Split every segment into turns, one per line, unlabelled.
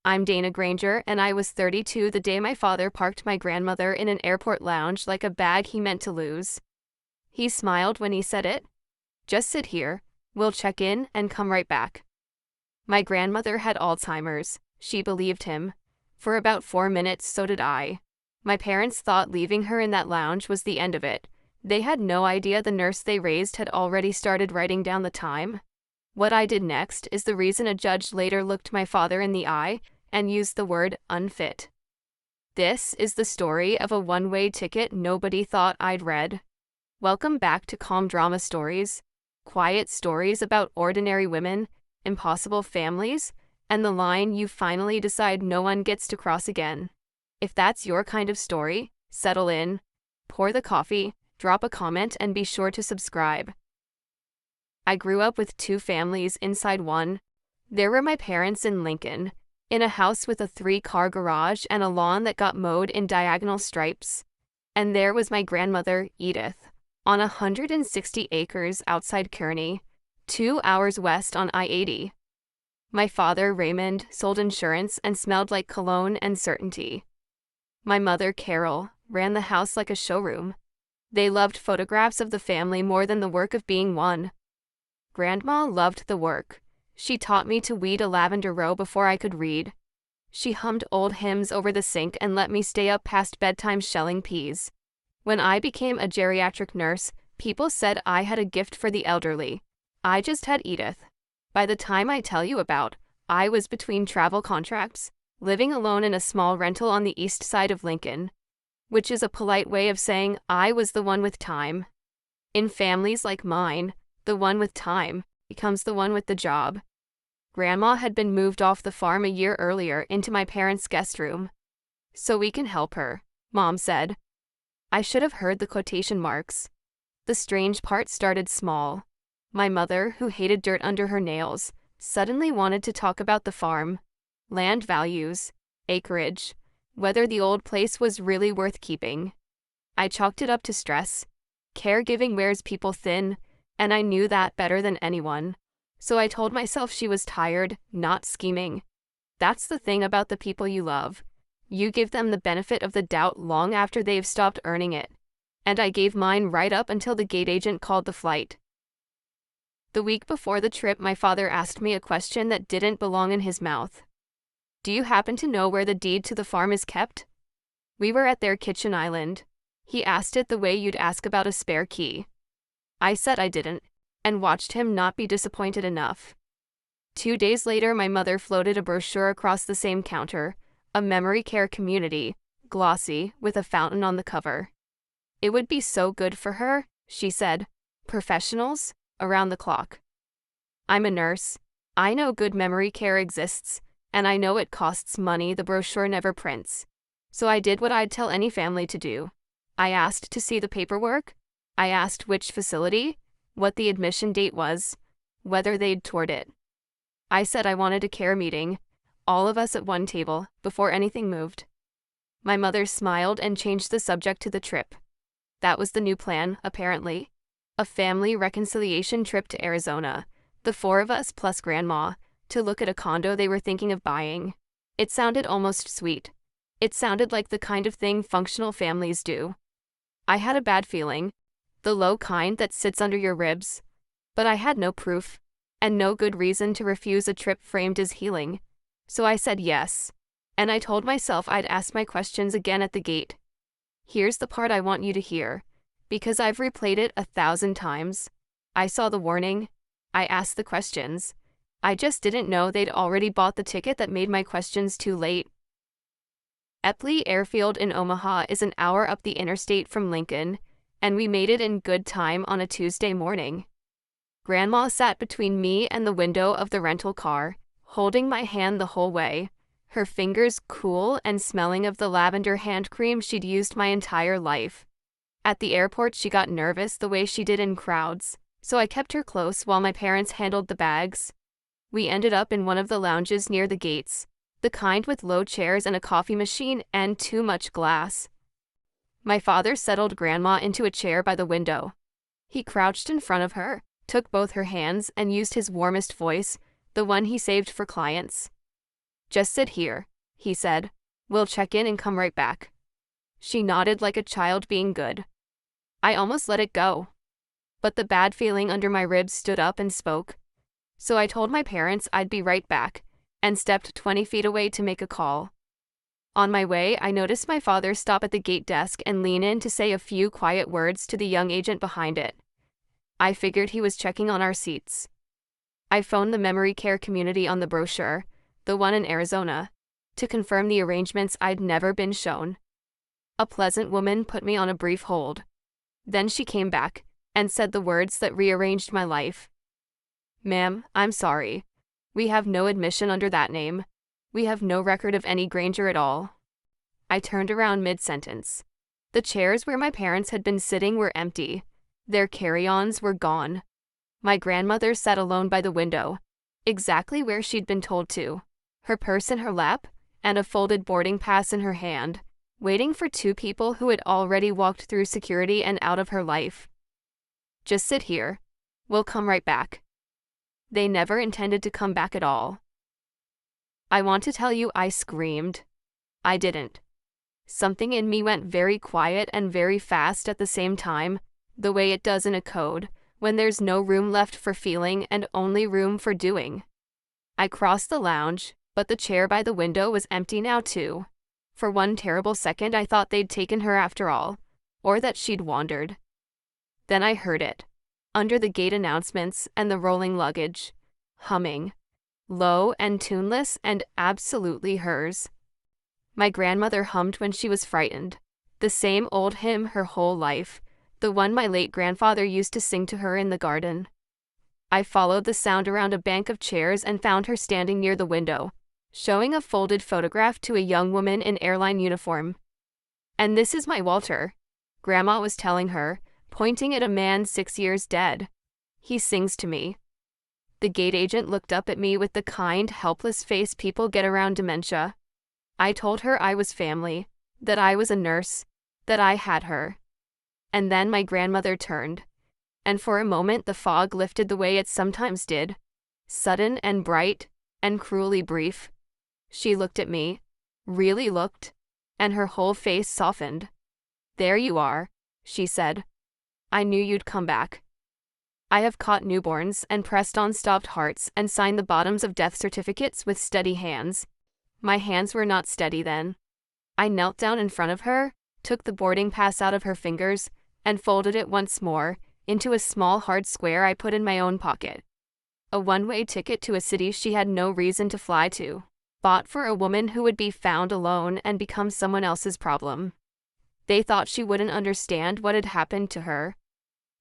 I'm Dana Granger, and I was 32 the day my father parked my grandmother in an airport lounge like a bag he meant to lose. He smiled when he said it. Just sit here, we'll check in and come right back. My grandmother had Alzheimer's. She believed him. For about 4 minutes, so did I. My parents thought leaving her in that lounge was the end of it. They had no idea the nurse they raised had already started writing down the time. What I did next is the reason a judge later looked my father in the eye and used the word unfit. This is the story of a one-way ticket nobody thought I'd read. Welcome back to Calm Drama Stories, quiet stories about ordinary women, impossible families, and the line you finally decide no one gets to cross again. If that's your kind of story, settle in, pour the coffee, drop a comment, and be sure to subscribe. I grew up with 2 families inside one. There were my parents in Lincoln, in a house with a 3-car garage and a lawn that got mowed in diagonal stripes. And there was my grandmother, Edith, on 160 acres outside Kearney, 2 hours west on I-80. My father, Raymond, sold insurance and smelled like cologne and certainty. My mother, Carol, ran the house like a showroom. They loved photographs of the family more than the work of being one. Grandma loved the work. She taught me to weed a lavender row before I could read. She hummed old hymns over the sink and let me stay up past bedtime shelling peas. When I became a geriatric nurse, people said I had a gift for the elderly. I just had Edith. By the time I tell you about, I was between travel contracts, living alone in a small rental on the east side of Lincoln, which is a polite way of saying I was the one with time. In families like mine, the one with time becomes the one with the job. Grandma had been moved off the farm a year earlier into my parents' guest room. So we can help her, Mom said. I should have heard the quotation marks. The strange part started small. My mother, who hated dirt under her nails, suddenly wanted to talk about the farm, land values, acreage, whether the old place was really worth keeping. I chalked it up to stress. Caregiving wears people thin, and I knew that better than anyone. So I told myself she was tired, not scheming. That's the thing about the people you love. You give them the benefit of the doubt long after they've stopped earning it. And I gave mine right up until the gate agent called the flight. The week before the trip, my father asked me a question that didn't belong in his mouth. Do you happen to know where the deed to the farm is kept? We were at their kitchen island. He asked it the way you'd ask about a spare key. I said I didn't, and watched him not be disappointed enough. 2 days later, my mother floated a brochure across the same counter, a memory care community, glossy, with a fountain on the cover. It would be so good for her, she said. Professionals, around the clock. I'm a nurse. I know good memory care exists, and I know it costs money the brochure never prints. So I did what I'd tell any family to do. I asked to see the paperwork. I asked which facility, what the admission date was, whether they'd toured it. I said I wanted a care meeting, all of us at one table, before anything moved. My mother smiled and changed the subject to the trip. That was the new plan, apparently. A family reconciliation trip to Arizona, the 4 of us plus Grandma, to look at a condo they were thinking of buying. It sounded almost sweet. It sounded like the kind of thing functional families do. I had a bad feeling. The low kind that sits under your ribs. But I had no proof, and no good reason to refuse a trip framed as healing. So I said yes, and I told myself I'd ask my questions again at the gate. Here's the part I want you to hear, because I've replayed it 1,000 times. I saw the warning. I asked the questions. I just didn't know they'd already bought the ticket that made my questions too late. Eppley Airfield in Omaha is an hour up the interstate from Lincoln, and we made it in good time on a Tuesday morning. Grandma sat between me and the window of the rental car, holding my hand the whole way, her fingers cool and smelling of the lavender hand cream she'd used my entire life. At the airport, she got nervous the way she did in crowds, so I kept her close while my parents handled the bags. We ended up in one of the lounges near the gates, the kind with low chairs and a coffee machine and too much glass. My father settled Grandma into a chair by the window. He crouched in front of her, took both her hands, and used his warmest voice, the one he saved for clients. Just sit here, he said. We'll check in and come right back. She nodded like a child being good. I almost let it go. But the bad feeling under my ribs stood up and spoke. So I told my parents I'd be right back, and stepped 20 feet away to make a call. On my way, I noticed my father stop at the gate desk and lean in to say a few quiet words to the young agent behind it. I figured he was checking on our seats. I phoned the memory care community on the brochure, the one in Arizona, to confirm the arrangements I'd never been shown. A pleasant woman put me on a brief hold. Then she came back and said the words that rearranged my life. "Ma'am, I'm sorry. We have no admission under that name. We have no record of any Granger at all." I turned around mid-sentence. The chairs where my parents had been sitting were empty. Their carry-ons were gone. My grandmother sat alone by the window, exactly where she'd been told to, her purse in her lap and a folded boarding pass in her hand, waiting for two people who had already walked through security and out of her life. "Just sit here. We'll come right back." They never intended to come back at all. I want to tell you I screamed. I didn't. Something in me went very quiet and very fast at the same time, the way it does in a code, when there's no room left for feeling and only room for doing. I crossed the lounge, but the chair by the window was empty now too. For one terrible second I thought they'd taken her after all, or that she'd wandered. Then I heard it, under the gate announcements and the rolling luggage, humming, low and tuneless and absolutely hers. My grandmother hummed when she was frightened, the same old hymn her whole life, the one my late grandfather used to sing to her in the garden. I followed the sound around a bank of chairs and found her standing near the window, showing a folded photograph to a young woman in airline uniform. "And this is my Walter," Grandma was telling her, pointing at a man 6 years dead. "He sings to me." The gate agent looked up at me with the kind, helpless face people get around dementia. I told her I was family, that I was a nurse, that I had her. And then my grandmother turned, and for a moment the fog lifted the way it sometimes did, sudden and bright and cruelly brief. She looked at me, really looked, and her whole face softened. "There you are," she said. "I knew you'd come back. I have caught newborns and pressed on stopped hearts and signed the bottoms of death certificates with steady hands." My hands were not steady then. I knelt down in front of her, took the boarding pass out of her fingers, and folded it once more into a small hard square I put in my own pocket. A one-way ticket to a city she had no reason to fly to, bought for a woman who would be found alone and become someone else's problem. They thought she wouldn't understand what had happened to her.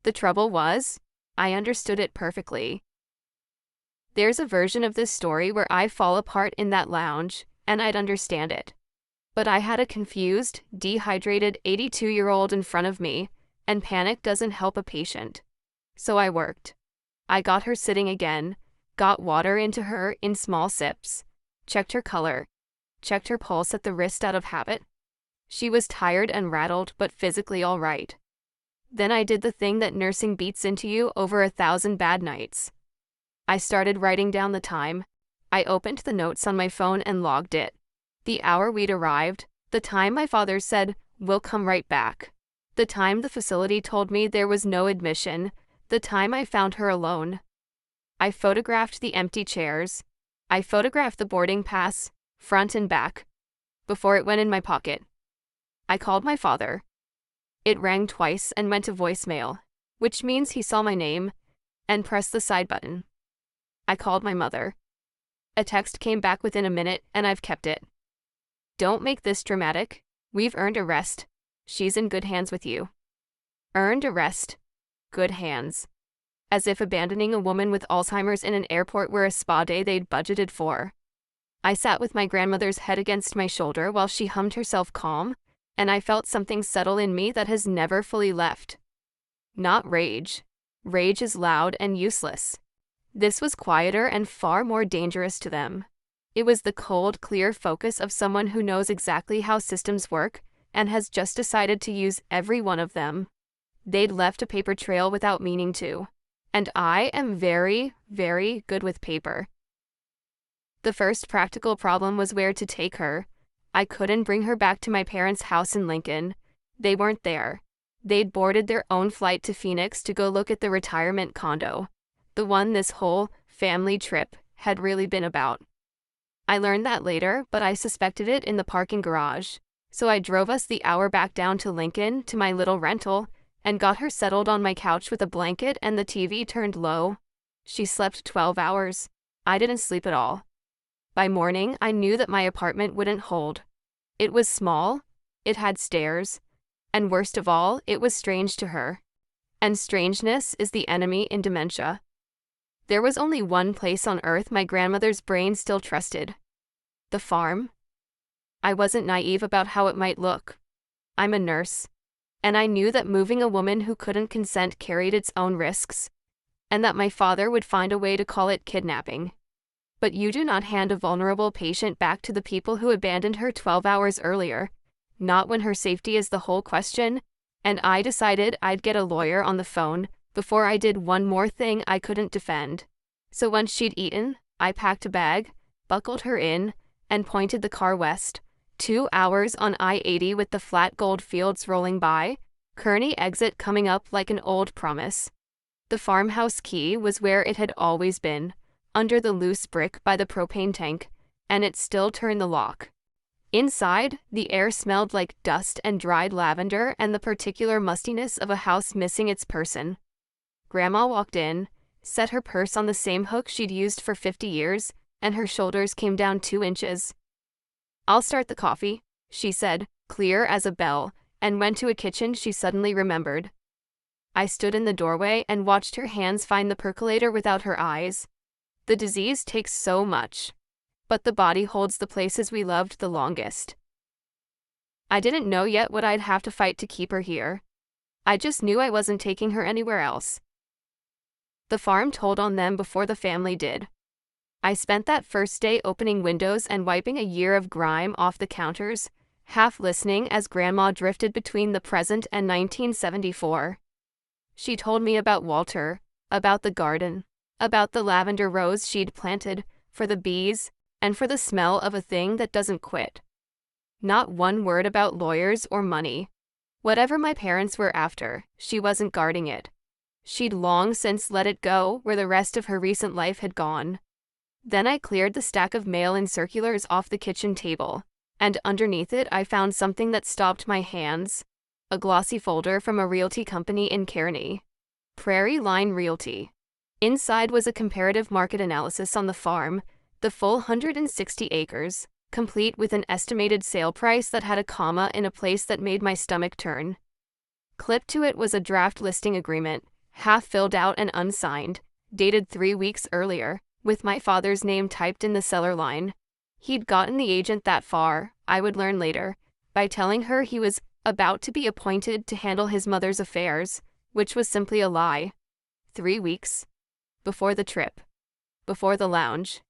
The trouble was, I understood it perfectly. There's a version of this story where I fall apart in that lounge, and I'd understand it. But I had a confused, dehydrated 82-year-old in front of me, and panic doesn't help a patient. So I worked. I got her sitting again, got water into her in small sips, checked her color, checked her pulse at the wrist out of habit. She was tired and rattled, but physically all right. Then I did the thing that nursing beats into you over 1,000 bad nights. I started writing down the time. I opened the notes on my phone and logged it. The hour we'd arrived, the time my father said, "We'll come right back," the time the facility told me there was no admission, the time I found her alone. I photographed the empty chairs. I photographed the boarding pass, front and back, before it went in my pocket. I called my father. It rang twice and went to voicemail, which means he saw my name and pressed the side button. I called my mother. A text came back within a minute, and I've kept it. "Don't make this dramatic. We've earned a rest. She's in good hands with you." Earned a rest. Good hands. As if abandoning a woman with Alzheimer's in an airport were a spa day they'd budgeted for. I sat with my grandmother's head against my shoulder while she hummed herself calm, and I felt something settle in me that has never fully left. Not rage. Rage is loud and useless. This was quieter and far more dangerous to them. It was the cold, clear focus of someone who knows exactly how systems work and has just decided to use every one of them. They'd left a paper trail without meaning to, and I am very, very good with paper. The first practical problem was where to take her. I couldn't bring her back to my parents' house in Lincoln. They weren't there. They'd boarded their own flight to Phoenix to go look at the retirement condo, the one this whole family trip had really been about. I learned that later, but I suspected it in the parking garage. So I drove us the hour back down to Lincoln to my little rental and got her settled on my couch with a blanket and the TV turned low. She slept 12 hours. I didn't sleep at all. By morning, I knew that my apartment wouldn't hold. It was small, it had stairs, and worst of all, it was strange to her. And strangeness is the enemy in dementia. There was only one place on earth my grandmother's brain still trusted: the farm. I wasn't naive about how it might look. I'm a nurse, and I knew that moving a woman who couldn't consent carried its own risks, and that my father would find a way to call it kidnapping. But you do not hand a vulnerable patient back to the people who abandoned her 12 hours earlier, not when her safety is the whole question, and I decided I'd get a lawyer on the phone before I did one more thing I couldn't defend. So once she'd eaten, I packed a bag, buckled her in, and pointed the car west. 2 hours on I-80 with the flat gold fields rolling by, Kearney exit coming up like an old promise. The farmhouse key was where it had always been, under the loose brick by the propane tank, and it still turned the lock. Inside, the air smelled like dust and dried lavender and the particular mustiness of a house missing its person. Grandma walked in, set her purse on the same hook she'd used for 50 years, and her shoulders came down 2 inches. "I'll start the coffee," she said, clear as a bell, and went to a kitchen she suddenly remembered. I stood in the doorway and watched her hands find the percolator without her eyes. The disease takes so much, but the body holds the places we loved the longest. I didn't know yet what I'd have to fight to keep her here. I just knew I wasn't taking her anywhere else. The farm told on them before the family did. I spent that first day opening windows and wiping a year of grime off the counters, half listening as Grandma drifted between the present and 1974. She told me about Walter, about the garden, about the lavender rose she'd planted, for the bees, and for the smell of a thing that doesn't quit. Not one word about lawyers or money. Whatever my parents were after, she wasn't guarding it. She'd long since let it go where the rest of her recent life had gone. Then I cleared the stack of mail and circulars off the kitchen table, and underneath it I found something that stopped my hands: a glossy folder from a realty company in Kearney. Prairie Line Realty. Inside was a comparative market analysis on the farm, the full 160 acres, complete with an estimated sale price that had a comma in a place that made my stomach turn. Clipped to it was a draft listing agreement, half filled out and unsigned, dated 3 weeks earlier, with my father's name typed in the seller line. He'd gotten the agent that far, I would learn later, by telling her he was about to be appointed to handle his mother's affairs, which was simply a lie. 3 weeks. Before the trip. Before the lounge.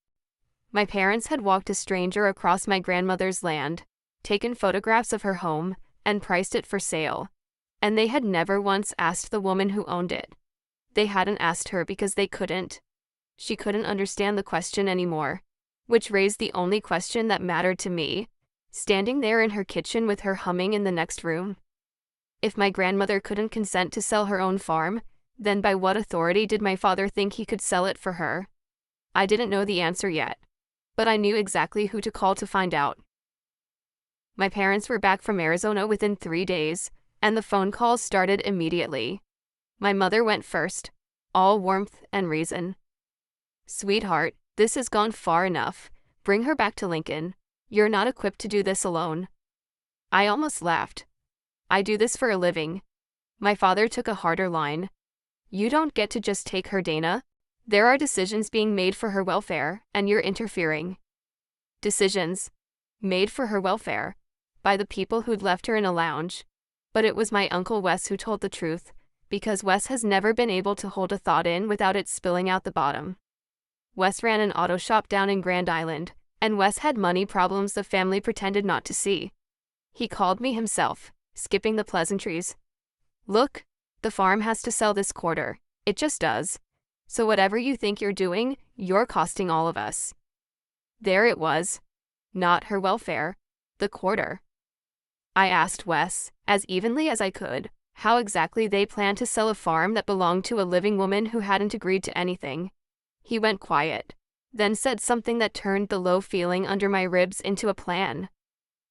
My parents had walked a stranger across my grandmother's land, taken photographs of her home, and priced it for sale. And they had never once asked the woman who owned it. They hadn't asked her because they couldn't. She couldn't understand the question anymore, which raised the only question that mattered to me, standing there in her kitchen with her humming in the next room. If my grandmother couldn't consent to sell her own farm, then by what authority did my father think he could sell it for her? I didn't know the answer yet, but I knew exactly who to call to find out. My parents were back from Arizona within 3 days, and the phone calls started immediately. My mother went first, all warmth and reason. "Sweetheart, this has gone far enough. Bring her back to Lincoln. You're not equipped to do this alone." I almost laughed. "I do this for a living." My father took a harder line. "You don't get to just take her, Dana. There are decisions being made for her welfare, and you're interfering." Decisions. Made for her welfare. By the people who'd left her in a lounge. But it was my Uncle Wes who told the truth, because Wes has never been able to hold a thought in without it spilling out the bottom. Wes ran an auto shop down in Grand Island, and Wes had money problems the family pretended not to see. He called me himself, skipping the pleasantries. "Look, the farm has to sell this quarter. It just does. So whatever you think you're doing, you're costing all of us." There it was. Not her welfare. The quarter. I asked Wes, as evenly as I could, how exactly they planned to sell a farm that belonged to a living woman who hadn't agreed to anything. He went quiet, then said something that turned the low feeling under my ribs into a plan.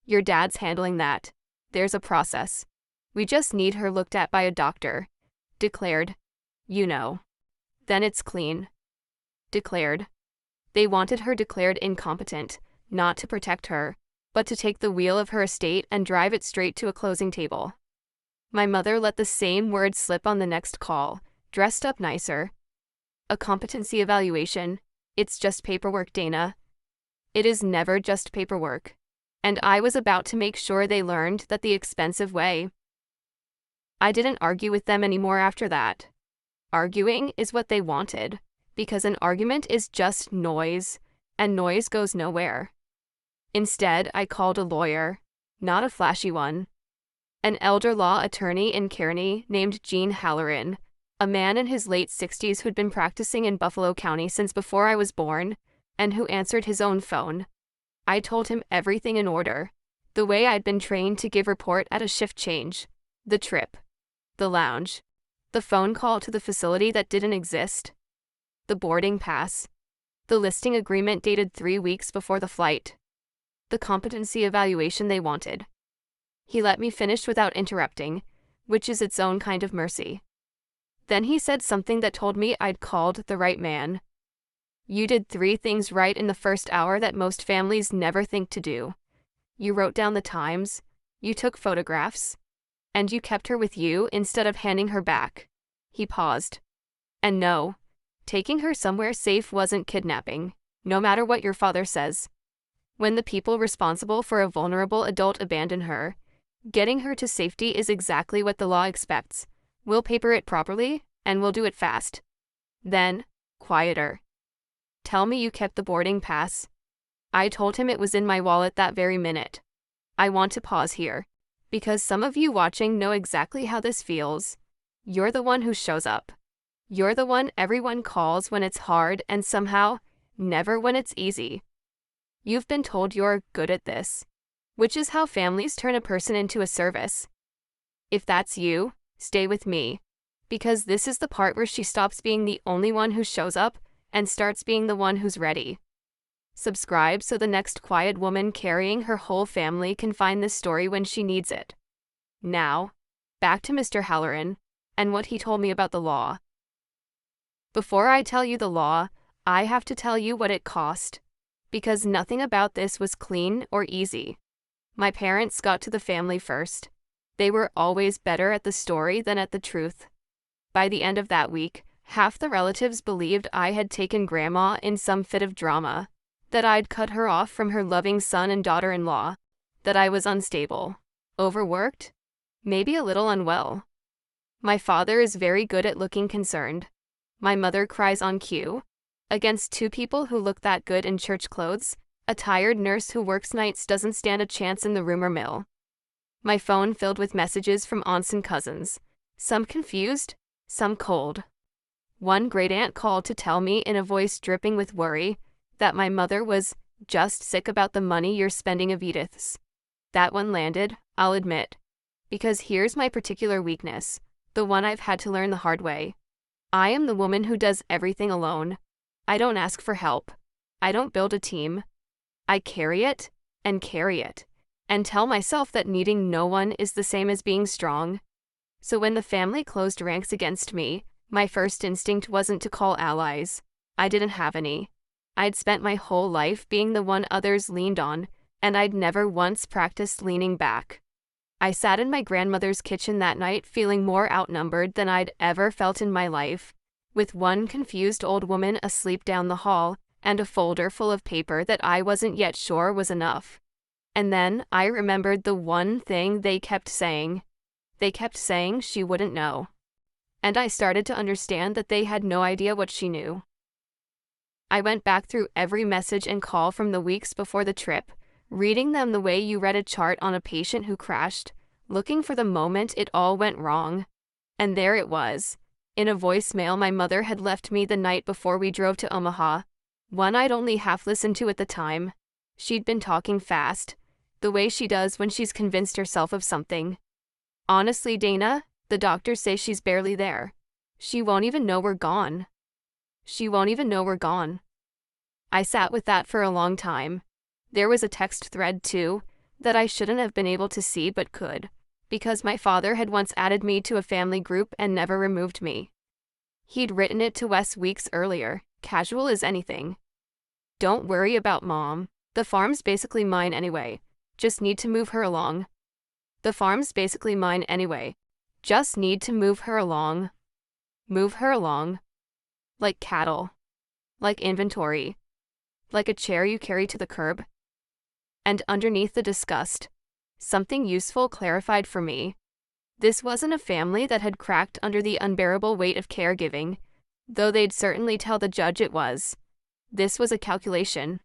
Your dad's handling that. There's a process. We just need her looked at by a doctor. Declared. You know. Then it's clean. Declared. They wanted her declared incompetent, not to protect her, but to take the wheel of her estate and drive it straight to a closing table. My mother let the same words slip on the next call, dressed up nicer. A competency evaluation. It's just paperwork, Dana. It is never just paperwork. And I was about to make sure they learned that the expensive way. I didn't argue with them anymore after that. Arguing is what they wanted, because an argument is just noise, and noise goes nowhere. Instead, I called a lawyer, not a flashy one. An elder law attorney in Kearney named Gene Halloran, a man in his late 60s who'd been practicing in Buffalo County since before I was born, and who answered his own phone. I told him everything in order, the way I'd been trained to give report at a shift change, the trip, the lounge, the phone call to the facility that didn't exist, the boarding pass, the listing agreement dated 3 weeks before the flight, the competency evaluation they wanted. He let me finish without interrupting, which is its own kind of mercy. Then he said something that told me I'd called the right man. You did 3 things right in the first hour that most families never think to do. You wrote down the times, you took photographs, and you kept her with you instead of handing her back. He paused. And no, taking her somewhere safe wasn't kidnapping, no matter what your father says. When the people responsible for a vulnerable adult abandon her, getting her to safety is exactly what the law expects. We'll paper it properly, and we'll do it fast. Then, quieter. Tell me you kept the boarding pass. I told him it was in my wallet that very minute. I want to pause here, because some of you watching know exactly how this feels. You're the one who shows up. You're the one everyone calls when it's hard and somehow, never when it's easy. You've been told you're good at this, which is how families turn a person into a service. If that's you, stay with me, because this is the part where she stops being the only one who shows up and starts being the one who's ready. Subscribe so the next quiet woman carrying her whole family can find this story when she needs it. Now, back to Mr. Halloran and what he told me about the law. Before I tell you the law, I have to tell you what it cost, because nothing about this was clean or easy. My parents got to the family first. They were always better at the story than at the truth. By the end of that week, half the relatives believed I had taken Grandma in some fit of drama, that I'd cut her off from her loving son and daughter-in-law, that I was unstable, overworked, maybe a little unwell. My father is very good at looking concerned. My mother cries on cue. Against 2 people who look that good in church clothes, a tired nurse who works nights doesn't stand a chance in the rumor mill. My phone filled with messages from aunts and cousins, some confused, some cold. One great-aunt called to tell me in a voice dripping with worry that my mother was just sick about the money you're spending of Edith's. That one landed, I'll admit, because here's my particular weakness, the one I've had to learn the hard way. I am the woman who does everything alone. I don't ask for help. I don't build a team. I carry it, and tell myself that needing no one is the same as being strong. So when the family closed ranks against me, my first instinct wasn't to call allies. I didn't have any. I'd spent my whole life being the one others leaned on, and I'd never once practiced leaning back. I sat in my grandmother's kitchen that night feeling more outnumbered than I'd ever felt in my life, with one confused old woman asleep down the hall and a folder full of paper that I wasn't yet sure was enough. And then I remembered the one thing they kept saying. They kept saying she wouldn't know. And I started to understand that they had no idea what she knew. I went back through every message and call from the weeks before the trip, reading them the way you read a chart on a patient who crashed, looking for the moment it all went wrong. And there it was, in a voicemail my mother had left me the night before we drove to Omaha. One I'd only half listened to at the time. She'd been talking fast, the way she does when she's convinced herself of something. Honestly, Dana, the doctors say she's barely there. She won't even know we're gone. She won't even know we're gone. I sat with that for a long time. There was a text thread, too, that I shouldn't have been able to see but could, because my father had once added me to a family group and never removed me. He'd written it to Wes weeks earlier, casual as anything. Don't worry about Mom. The farm's basically mine anyway. Just need to move her along. The farm's basically mine anyway. Just need to move her along. Move her along. Like cattle. Like inventory. Like a chair you carry to the curb. And underneath the disgust, something useful clarified for me. This wasn't a family that had cracked under the unbearable weight of caregiving, though they'd certainly tell the judge it was. This was a calculation.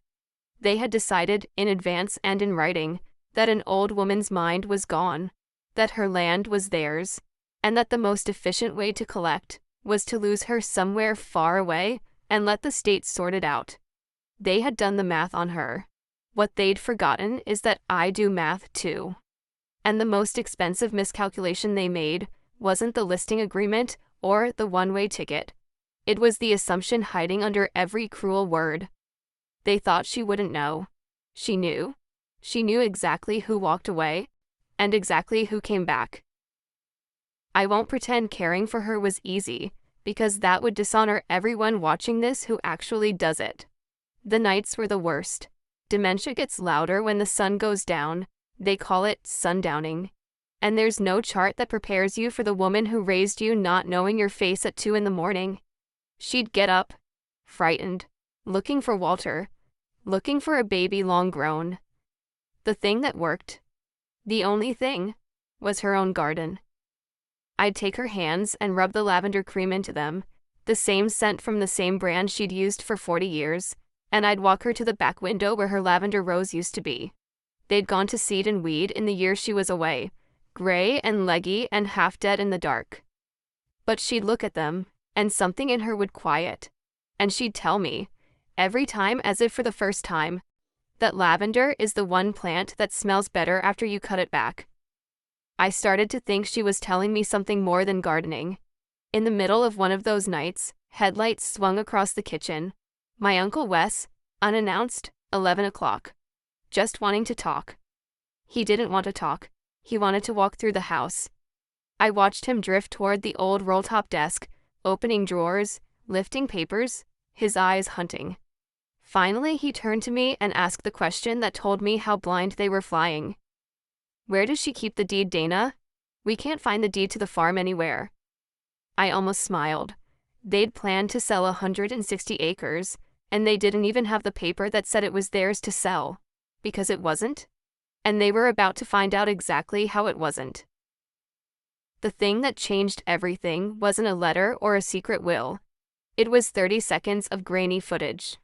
They had decided, in advance and in writing, that an old woman's mind was gone, that her land was theirs, and that the most efficient way to collect was to lose her somewhere far away and let the state sort it out. They had done the math on her. What they'd forgotten is that I do math too. And the most expensive miscalculation they made wasn't the listing agreement or the one-way ticket. It was the assumption hiding under every cruel word. They thought she wouldn't know. She knew. She knew exactly who walked away and exactly who came back. I won't pretend caring for her was easy, because that would dishonor everyone watching this who actually does it. The nights were the worst. Dementia gets louder when the sun goes down. They call it sundowning. And there's no chart that prepares you for the woman who raised you not knowing your face at 2 a.m. She'd get up, frightened, looking for Walter, looking for a baby long grown. The thing that worked, the only thing, was her own garden. I'd take her hands and rub the lavender cream into them, the same scent from the same brand she'd used for 40 years, and I'd walk her to the back window where her lavender rose used to be. They'd gone to seed and weed in the year she was away, gray and leggy and half dead in the dark. But she'd look at them, and something in her would quiet, and she'd tell me, every time as if for the first time, that lavender is the one plant that smells better after you cut it back. I started to think she was telling me something more than gardening. In the middle of one of those nights, headlights swung across the kitchen. My Uncle Wes, unannounced, 11 o'clock. Just wanting to talk. He didn't want to talk. He wanted to walk through the house. I watched him drift toward the old roll-top desk, opening drawers, lifting papers, his eyes hunting. Finally, he turned to me and asked the question that told me how blind they were flying. Where does she keep the deed, Dana? We can't find the deed to the farm anywhere. I almost smiled. They'd planned to sell 160 acres, and they didn't even have the paper that said it was theirs to sell. Because it wasn't? And they were about to find out exactly how it wasn't. The thing that changed everything wasn't a letter or a secret will. It was 30 seconds of grainy footage.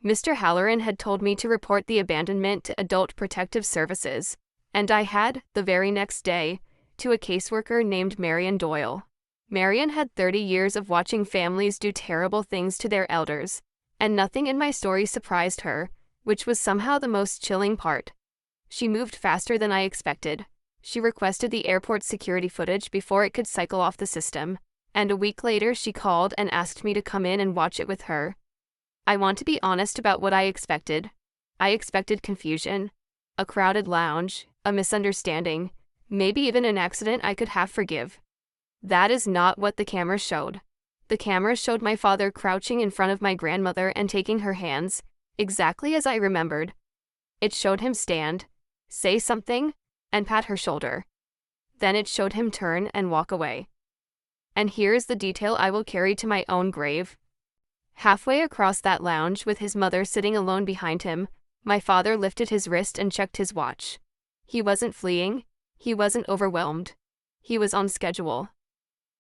Mr. Halloran had told me to report the abandonment to Adult Protective Services, and I had, the very next day, to a caseworker named Marion Doyle. Marion had 30 years of watching families do terrible things to their elders, and nothing in my story surprised her, which was somehow the most chilling part. She moved faster than I expected. She requested the airport security footage before it could cycle off the system, and a week later she called and asked me to come in and watch it with her. I want to be honest about what I expected. I expected confusion, a crowded lounge, a misunderstanding, maybe even an accident I could half forgive. That is not what the camera showed. The camera showed my father crouching in front of my grandmother and taking her hands, exactly as I remembered. It showed him stand, say something, and pat her shoulder. Then it showed him turn and walk away. And here's the detail I will carry to my own grave. Halfway across that lounge with his mother sitting alone behind him, my father lifted his wrist and checked his watch. He wasn't fleeing. He wasn't overwhelmed. He was on schedule.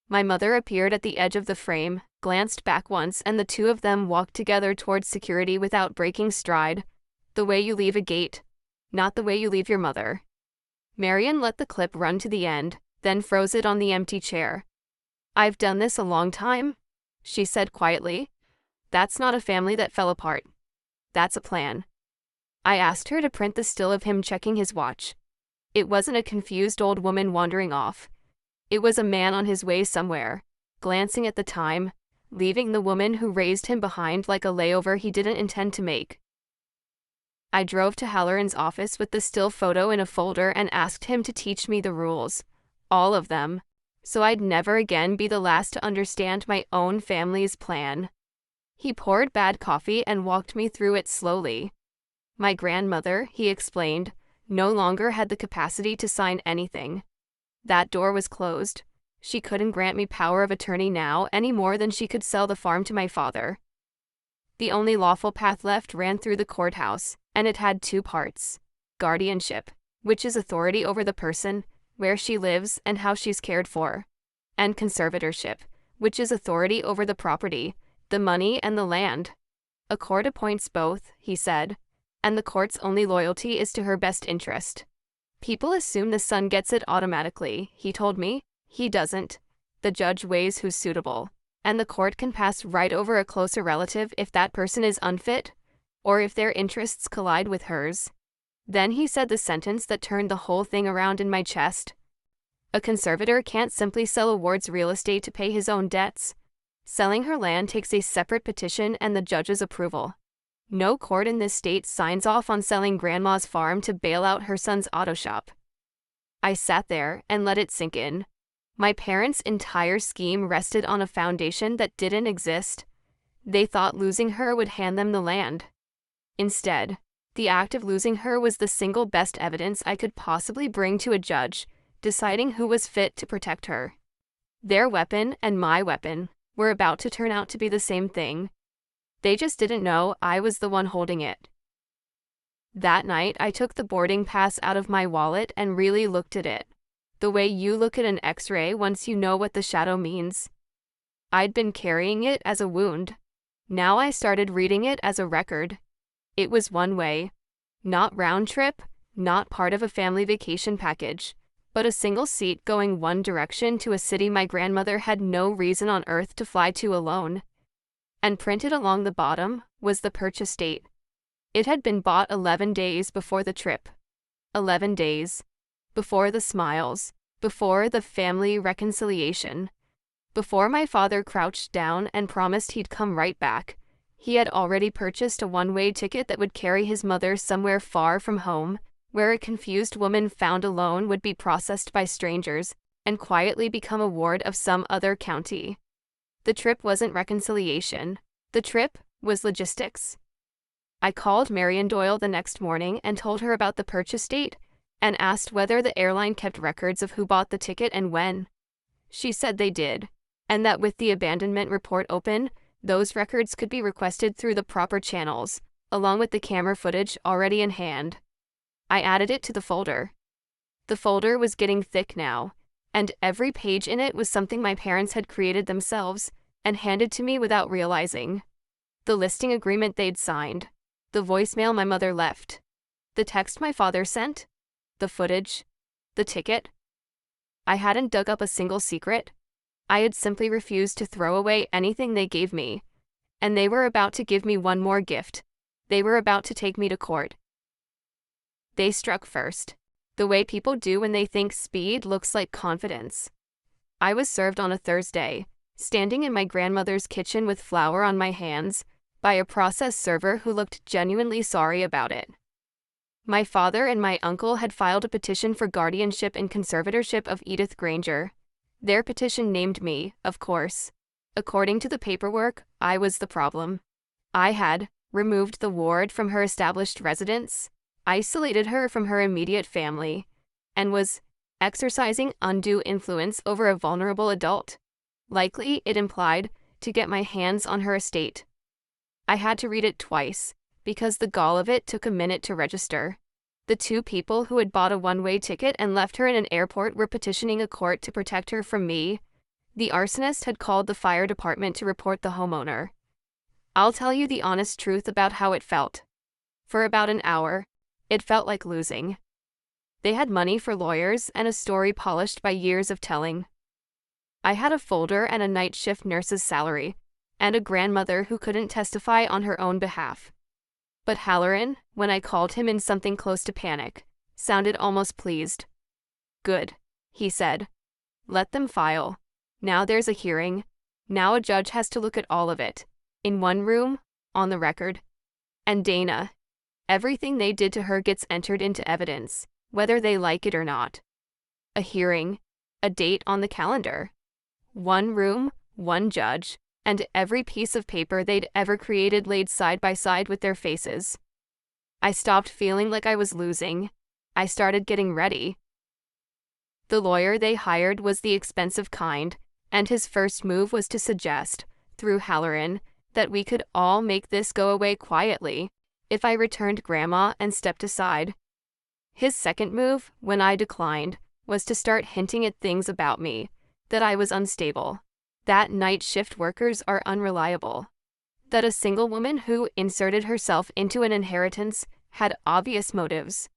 My mother appeared at the edge of the frame, glanced back once, and the two of them walked together towards security without breaking stride. The way you leave a gate, not the way you leave your mother. Marion let the clip run to the end, then froze it on the empty chair. I've done this a long time, she said quietly. That's not a family that fell apart. That's a plan. I asked her to print the still of him checking his watch. It wasn't a confused old woman wandering off. It was a man on his way somewhere, glancing at the time, leaving the woman who raised him behind like a layover he didn't intend to make. I drove to Halloran's office with the still photo in a folder and asked him to teach me the rules, all of them, so I'd never again be the last to understand my own family's plan. He poured bad coffee and walked me through it slowly. My grandmother, he explained, no longer had the capacity to sign anything. That door was closed. She couldn't grant me power of attorney now any more than she could sell the farm to my father. The only lawful path left ran through the courthouse, and it had two parts: guardianship, which is authority over the person, where she lives, and how she's cared for, and conservatorship, which is authority over the property, the money, and the land. A court appoints both, he said, and the court's only loyalty is to her best interest. People assume the son gets it automatically, he told me. He doesn't. The judge weighs who's suitable, and the court can pass right over a closer relative if that person is unfit, or if their interests collide with hers. Then he said the sentence that turned the whole thing around in my chest. A conservator can't simply sell a ward's real estate to pay his own debts. Selling her land takes a separate petition and the judge's approval. No court in this state signs off on selling grandma's farm to bail out her son's auto shop. I sat there and let it sink in. My parents' entire scheme rested on a foundation that didn't exist. They thought losing her would hand them the land. Instead, the act of losing her was the single best evidence I could possibly bring to a judge, deciding who was fit to protect her. Their weapon and my weapon were about to turn out to be the same thing. They just didn't know I was the one holding it. That night, I took the boarding pass out of my wallet and really looked at it. The way you look at an X-ray once you know what the shadow means. I'd been carrying it as a wound. Now I started reading it as a record. It was one way. Not round trip, not part of a family vacation package, but a single seat going one direction to a city my grandmother had no reason on earth to fly to alone. And printed along the bottom was the purchase date. It had been bought 11 days before the trip. 11 days. Before the smiles. Before the family reconciliation. Before my father crouched down and promised he'd come right back. He had already purchased a one-way ticket that would carry his mother somewhere far from home, where a confused woman found alone would be processed by strangers and quietly become a ward of some other county. The trip wasn't reconciliation. The trip was logistics. I called Marion Doyle the next morning and told her about the purchase date and asked whether the airline kept records of who bought the ticket and when. She said they did, and that with the abandonment report open, those records could be requested through the proper channels, along with the camera footage already in hand. I added it to the folder. The folder was getting thick now, and every page in it was something my parents had created themselves and handed to me without realizing. The listing agreement they'd signed, the voicemail my mother left, the text my father sent, the footage, the ticket. I hadn't dug up a single secret. I had simply refused to throw away anything they gave me. And they were about to give me one more gift. They were about to take me to court. They struck first, the way people do when they think speed looks like confidence. I was served on a Thursday, standing in my grandmother's kitchen with flour on my hands, by a process server who looked genuinely sorry about it. My father and my uncle had filed a petition for guardianship and conservatorship of Edith Granger. Their petition named me, of course. According to the paperwork, I was the problem. I had removed the ward from her established residence, isolated her from her immediate family, and was exercising undue influence over a vulnerable adult. Likely, it implied, to get my hands on her estate. I had to read it twice, because the gall of it took a minute to register. The two people who had bought a one-way ticket and left her in an airport were petitioning a court to protect her from me. The arsonist had called the fire department to report the homeowner. I'll tell you the honest truth about how it felt. For about an hour, it felt like losing. They had money for lawyers and a story polished by years of telling. I had a folder and a night shift nurse's salary, and a grandmother who couldn't testify on her own behalf. But Halloran, when I called him in something close to panic, sounded almost pleased. "Good," he said. "Let them file. Now there's a hearing. Now a judge has to look at all of it. In one room, on the record. And Dana, everything they did to her gets entered into evidence, whether they like it or not. A hearing, a date on the calendar. One room, one judge, and every piece of paper they'd ever created laid side by side with their faces." I stopped feeling like I was losing. I started getting ready. The lawyer they hired was the expensive kind, and his first move was to suggest, through Halloran, that we could all make this go away quietly, if I returned Grandma and stepped aside. His second move, when I declined, was to start hinting at things about me, that I was unstable, that night shift workers are unreliable, that a single woman who inserted herself into an inheritance had obvious motives.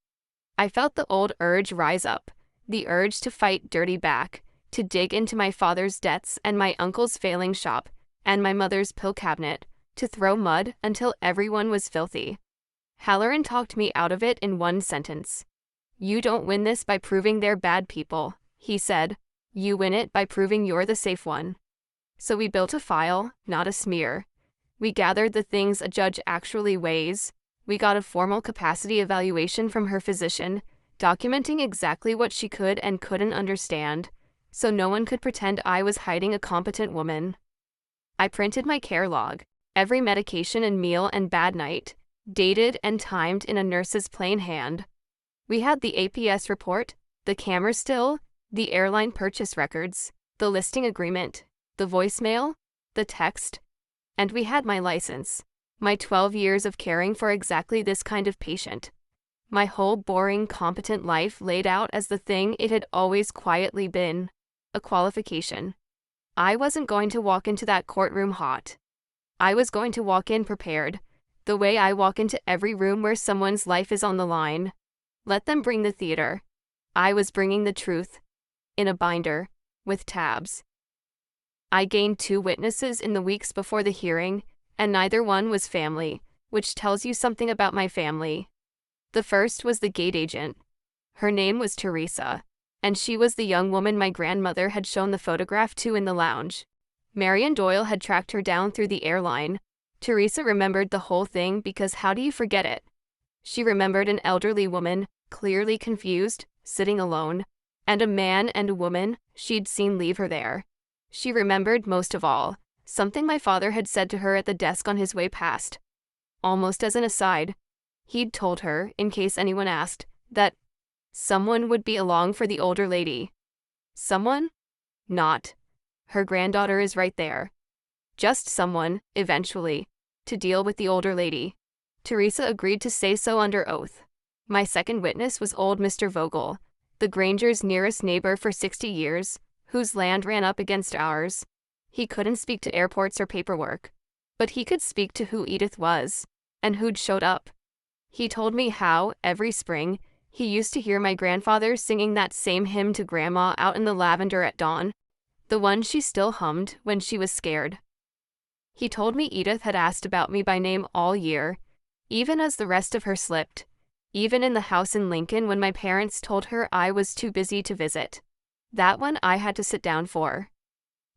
I felt the old urge rise up, the urge to fight dirty back, to dig into my father's debts and my uncle's failing shop and my mother's pill cabinet, to throw mud until everyone was filthy. Halloran talked me out of it in one sentence. "You don't win this by proving they're bad people," he said. "You win it by proving you're the safe one." So we built a file, not a smear. We gathered the things a judge actually weighs. We got a formal capacity evaluation from her physician, documenting exactly what she could and couldn't understand, so no one could pretend I was hiding a competent woman. I printed my care log, every medication and meal and bad night, dated and timed in a nurse's plain hand. We had the APS report, the camera still, the airline purchase records, the listing agreement, the voicemail, the text, and we had my license, my 12 years of caring for exactly this kind of patient. My whole boring, competent life laid out as the thing it had always quietly been, a qualification. I wasn't going to walk into that courtroom hot. I was going to walk in prepared, the way I walk into every room where someone's life is on the line. Let them bring the theater. I was bringing the truth, in a binder, with tabs. I gained 2 witnesses in the weeks before the hearing, and neither one was family, which tells you something about my family. The first was the gate agent. Her name was Teresa, and she was the young woman my grandmother had shown the photograph to in the lounge. Marion Doyle had tracked her down through the airline. Teresa remembered the whole thing because how do you forget it? She remembered an elderly woman, clearly confused, sitting alone, and a man and a woman she'd seen leave her there. She remembered, most of all, something my father had said to her at the desk on his way past. Almost as an aside, he'd told her, in case anyone asked, that someone would be along for the older lady. Someone? Not. Her granddaughter is right there. Just someone, eventually, to deal with the older lady. Teresa agreed to say so under oath. My second witness was old Mr. Vogel, the Grangers' nearest neighbor for 60 years, whose land ran up against ours. He couldn't speak to airports or paperwork, but he could speak to who Edith was, and who'd showed up. He told me how, every spring, he used to hear my grandfather singing that same hymn to Grandma out in the lavender at dawn, the one she still hummed when she was scared. He told me Edith had asked about me by name all year, even as the rest of her slipped, even in the house in Lincoln when my parents told her I was too busy to visit. That one I had to sit down for.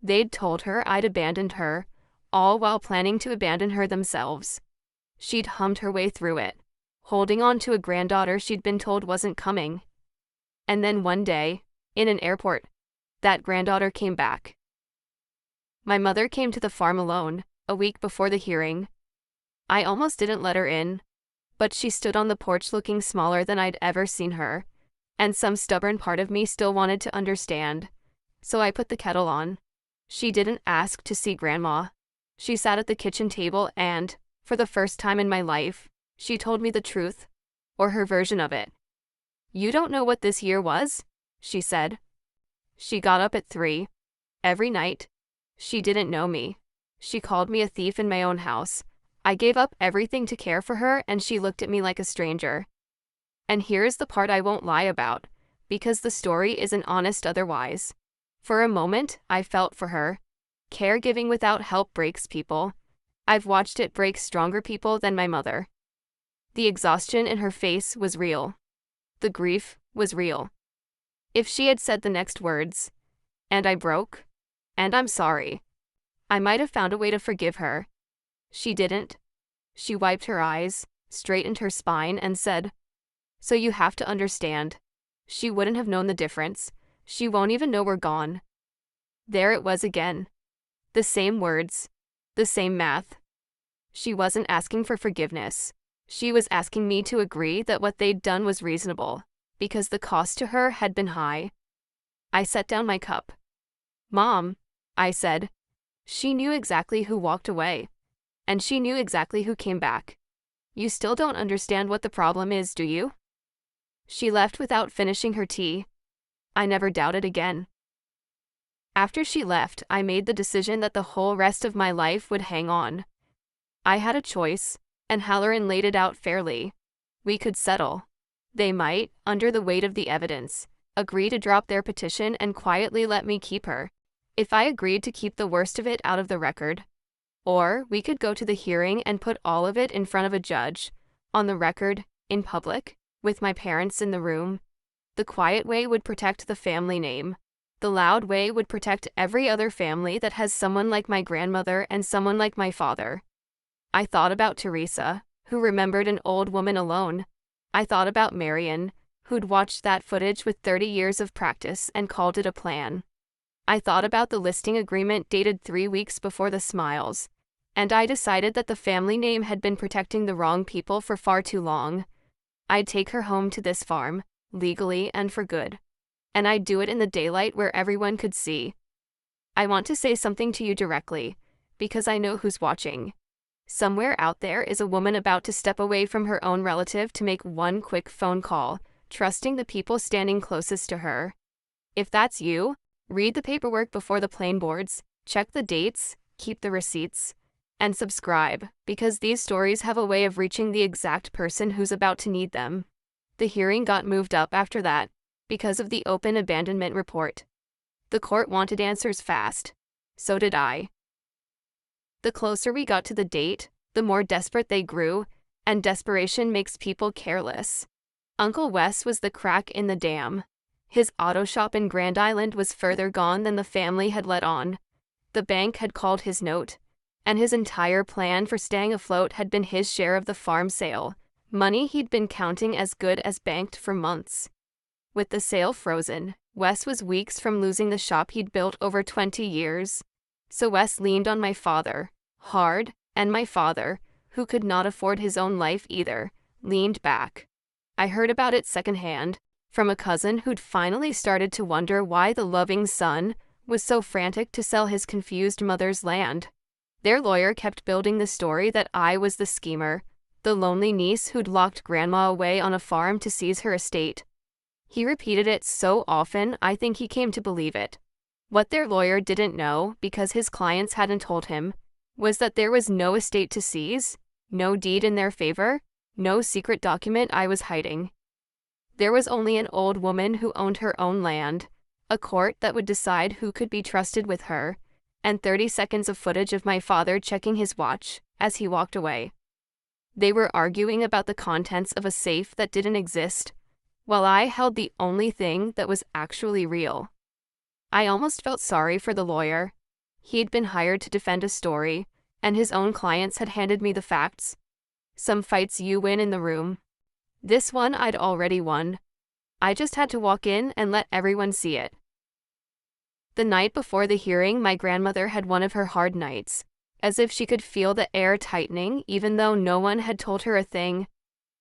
They'd told her I'd abandoned her, all while planning to abandon her themselves. She'd hummed her way through it, holding on to a granddaughter she'd been told wasn't coming. And then one day, in an airport, that granddaughter came back. My mother came to the farm alone, a week before the hearing. I almost didn't let her in, but she stood on the porch looking smaller than I'd ever seen her, and some stubborn part of me still wanted to understand. So I put the kettle on. She didn't ask to see Grandma. She sat at the kitchen table and, for the first time in my life, she told me the truth, or her version of it. "You don't know what this year was?" she said. She got up at 3. Every night. She didn't know me. She called me a thief in my own house. I gave up everything to care for her, and she looked at me like a stranger. And here's the part I won't lie about, because the story isn't honest otherwise. For a moment, I felt for her. Caregiving without help breaks people. I've watched it break stronger people than my mother. The exhaustion in her face was real. The grief was real. If she had said the next words, "And I broke, and I'm sorry," I might have found a way to forgive her. She didn't. She wiped her eyes, straightened her spine, and said, "So you have to understand. She wouldn't have known the difference. She won't even know we're gone." There it was again. The same words. The same math. She wasn't asking for forgiveness. She was asking me to agree that what they'd done was reasonable, because the cost to her had been high. I set down my cup. "Mom," I said. "She knew exactly who walked away. And she knew exactly who came back. You still don't understand what the problem is, do you?" She left without finishing her tea. I never doubted again. After she left, I made the decision that the whole rest of my life would hang on. I had a choice, and Halloran laid it out fairly. We could settle. They might, under the weight of the evidence, agree to drop their petition and quietly let me keep her, if I agreed to keep the worst of it out of the record. Or we could go to the hearing and put all of it in front of a judge, on the record, in public, with my parents in the room. The quiet way would protect the family name. The loud way would protect every other family that has someone like my grandmother and someone like my father. I thought about Teresa, who remembered an old woman alone. I thought about Marion, who'd watched that footage with 30 years of practice and called it a plan. I thought about the listing agreement dated 3 weeks before the Smiles, and I decided that the family name had been protecting the wrong people for far too long. I'd take her home to this farm, legally and for good. And I'd do it in the daylight where everyone could see. I want to say something to you directly, because I know who's watching. Somewhere out there is a woman about to step away from her own relative to make one quick phone call, trusting the people standing closest to her. If that's you, read the paperwork before the plain boards, check the dates, keep the receipts, and subscribe, because these stories have a way of reaching the exact person who's about to need them. The hearing got moved up after that, because of the open abandonment report. The court wanted answers fast. So did I. The closer we got to the date, the more desperate they grew, and desperation makes people careless. Uncle Wes was the crack in the dam. His auto shop in Grand Island was further gone than the family had let on. The bank had called his note, and his entire plan for staying afloat had been his share of the farm sale, money he'd been counting as good as banked for months. With the sale frozen, Wes was weeks from losing the shop he'd built over 20 years. So Wes leaned on my father, hard, and my father, who could not afford his own life either, leaned back. I heard about it secondhand, from a cousin who'd finally started to wonder why the loving son was so frantic to sell his confused mother's land. Their lawyer kept building the story that I was the schemer, the lonely niece who'd locked grandma away on a farm to seize her estate. He repeated it so often I think he came to believe it. What their lawyer didn't know, because his clients hadn't told him, was that there was no estate to seize, no deed in their favor, no secret document I was hiding. There was only an old woman who owned her own land, a court that would decide who could be trusted with her, and 30 seconds of footage of my father checking his watch as he walked away. They were arguing about the contents of a safe that didn't exist, while I held the only thing that was actually real. I almost felt sorry for the lawyer. He'd been hired to defend a story, and his own clients had handed me the facts. Some fights you win in the room. This one I'd already won. I just had to walk in and let everyone see it. The night before the hearing, my grandmother had one of her hard nights, as if she could feel the air tightening even though no one had told her a thing.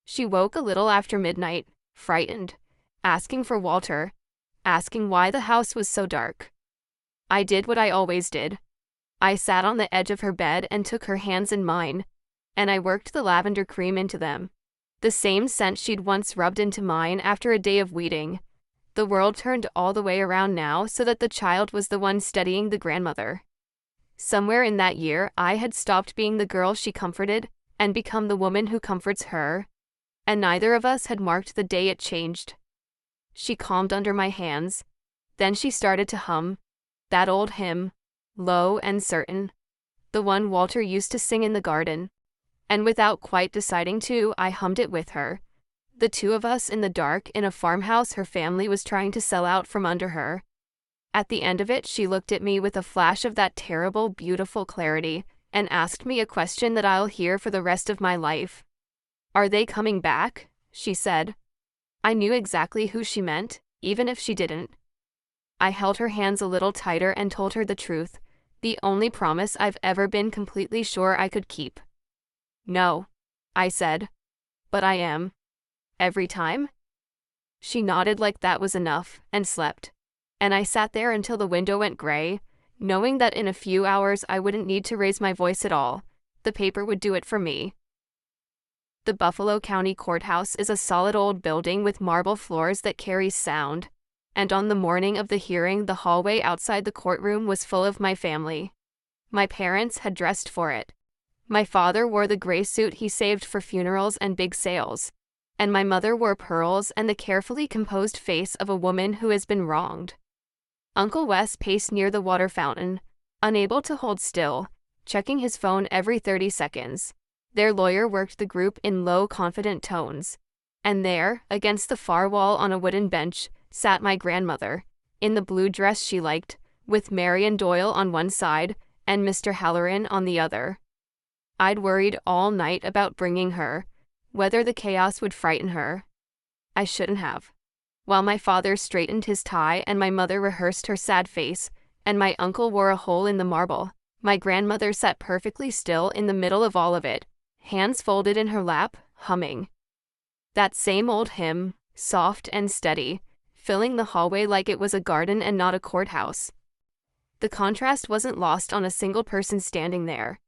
She woke a little after midnight, frightened, asking for Walter, asking why the house was so dark. I did what I always did. I sat on the edge of her bed and took her hands in mine, and I worked the lavender cream into them, the same scent she'd once rubbed into mine after a day of weeding. The world turned all the way around now so that the child was the one steadying the grandmother. Somewhere in that year, I had stopped being the girl she comforted and become the woman who comforts her, and neither of us had marked the day it changed. She calmed under my hands. Then she started to hum that old hymn, low and certain. The one Walter used to sing in the garden. And without quite deciding to, I hummed it with her. The two of us in the dark in a farmhouse her family was trying to sell out from under her. At the end of it, she looked at me with a flash of that terrible, beautiful clarity and asked me a question that I'll hear for the rest of my life. "Are they coming back?" she said. I knew exactly who she meant, even if she didn't. I held her hands a little tighter and told her the truth, the only promise I've ever been completely sure I could keep. "No," I said. "But I am." "Every time?" She nodded like that was enough, and slept. And I sat there until the window went gray, knowing that in a few hours I wouldn't need to raise my voice at all. The paper would do it for me. The Buffalo County Courthouse is a solid old building with marble floors that carries sound. And on the morning of the hearing, the hallway outside the courtroom was full of my family. My parents had dressed for it. My father wore the gray suit he saved for funerals and big sales. And my mother wore pearls and the carefully composed face of a woman who has been wronged. Uncle Wes paced near the water fountain, unable to hold still, checking his phone every 30 seconds. Their lawyer worked the group in low, confident tones. And there, against the far wall on a wooden bench, sat my grandmother, in the blue dress she liked, with Marion Doyle on one side and Mr. Halloran on the other. I'd worried all night about bringing her, whether the chaos would frighten her. I shouldn't have. While my father straightened his tie and my mother rehearsed her sad face, and my uncle wore a hole in the marble, my grandmother sat perfectly still in the middle of all of it, hands folded in her lap, humming. That same old hymn, soft and steady, filling the hallway like it was a garden and not a courthouse. The contrast wasn't lost on a single person standing there.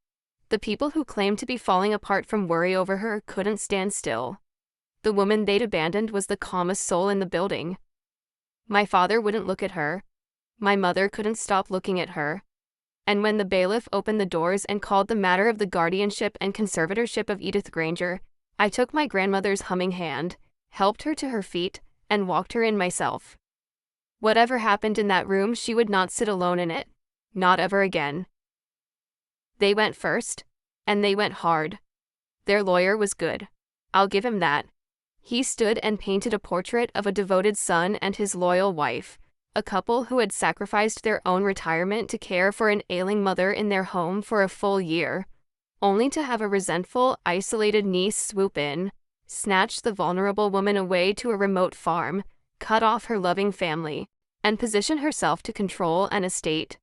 The people who claimed to be falling apart from worry over her couldn't stand still. The woman they'd abandoned was the calmest soul in the building. My father wouldn't look at her. My mother couldn't stop looking at her. And when the bailiff opened the doors and called the matter of the guardianship and conservatorship of Edith Granger, I took my grandmother's humming hand, helped her to her feet, and walked her in myself. Whatever happened in that room, she would not sit alone in it. Not ever again. They went first, and they went hard. Their lawyer was good. I'll give him that. He stood and painted a portrait of a devoted son and his loyal wife, a couple who had sacrificed their own retirement to care for an ailing mother in their home for a full year, only to have a resentful, isolated niece swoop in, snatch the vulnerable woman away to a remote farm, cut off her loving family, and position herself to control an estate.